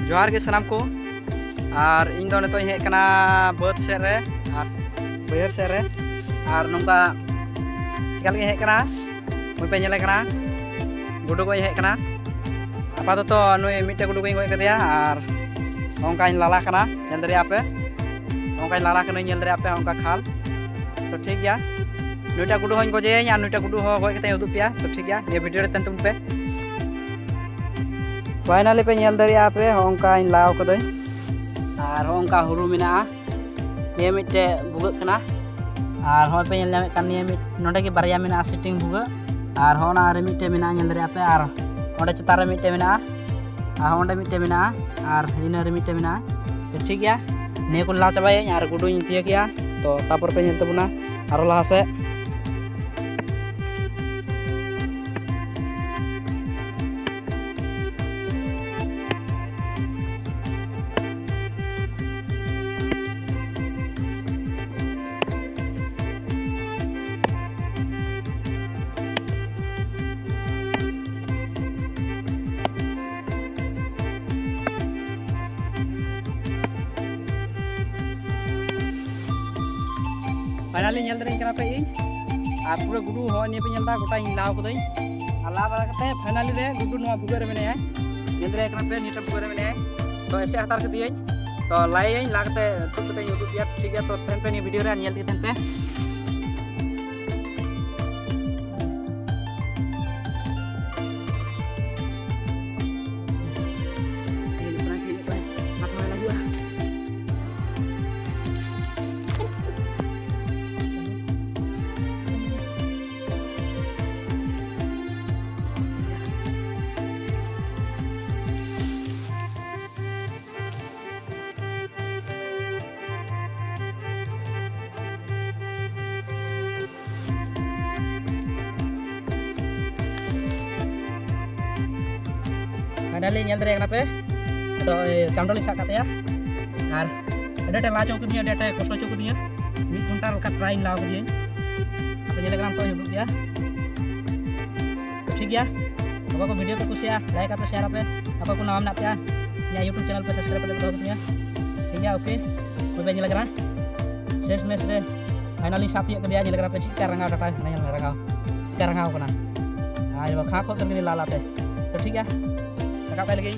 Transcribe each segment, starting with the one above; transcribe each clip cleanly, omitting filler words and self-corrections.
जोहार के सनाम को और इन दो नितो हेज कना बाद सेद रे और बैहर सेद रे और नोंका चिका लगे हेज कना मुई पे नेले कना गुडू को हेज कना आपाततो नुई मिटे गुडू को गय कदेया और ओंका लाला कना नेल दरिया पे ओंका लाला कना नेल दरिया पे ओंका खाल तो ठीक गया नुईटा गुडू हों गजे और नुईटा गुडू हो गय कते उदुग पेया तो ठीक गया ये वीडियो रे तंतुम पे फाइनली पे नेल दरिया पे ओंका लाव कदई और ओंका हुरु मेना ये मिटे भुगक कना और हो पे नेल कन ये नोडे के बारिया मेना सिटिंग भुगक और होना रे मिटे मेना नेल दरिया पे और ओंडे चतार रे मिटे मेना और ओंडे मिटे मेना और इना रे मिटे मेना तो ठीक गया ने को ला चाबाय और गुडू तिया किया तो तापर पे नेल तबुना और लहा से फाइनली नेल दरिया कना पे और पूरा गुडू हो नि पे नेलदा गोटा लाव कदई और ला बारा कते फाइनली रे गुडू नवा भुगर मेने नेल दरिया कना पे नीटा भुगर मेने तो ऐसे हटार के दिए तो लाई ला कते तुक कते उदुग दिया ठीक है तो फ्रेंड पे नि वीडियो रे नेल दी पे फाइनली नेल दरिया कना पे तो कामडोली सा कते और एडे ला चौक दिया एडे कष्ट चौक दिया 1 घंटा लका ट्राई लाव दिया आप नेल कना तो हिबुग दिया ठीक गया apa को वीडियो को कुसिया लाइक आप शेयर आप apa को नाम ना पे या YouTube चैनल पे सब्सक्राइब कर दो दुनिया ठीक है ओके कोई नेल कना शेष में से फाइनली साथ ये कदिया नेल कना पे चिका रंगाव टाटा नेल रंगाव कना आ खा खो कर लाला पे तो ठीक है Kakak lagi.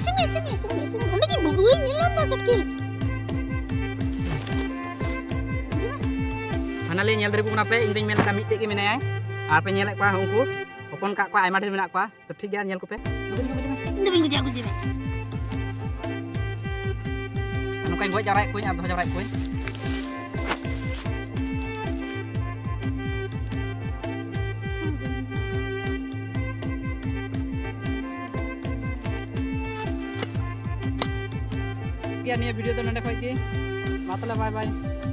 Sini. Kamu lagi bubuin ni lah tak kecil. Finally nail दरिया को पे इन दिन मेल का मिटे के मेने और पे नेल को उनको हपन का आयमा ढेर मेना को तो ठीक गया नेल को पे नोका गoj जाराय कोई आ दो जाराय कोई क्या वीडियो तो नंडे खय की मतलब बाय बाय।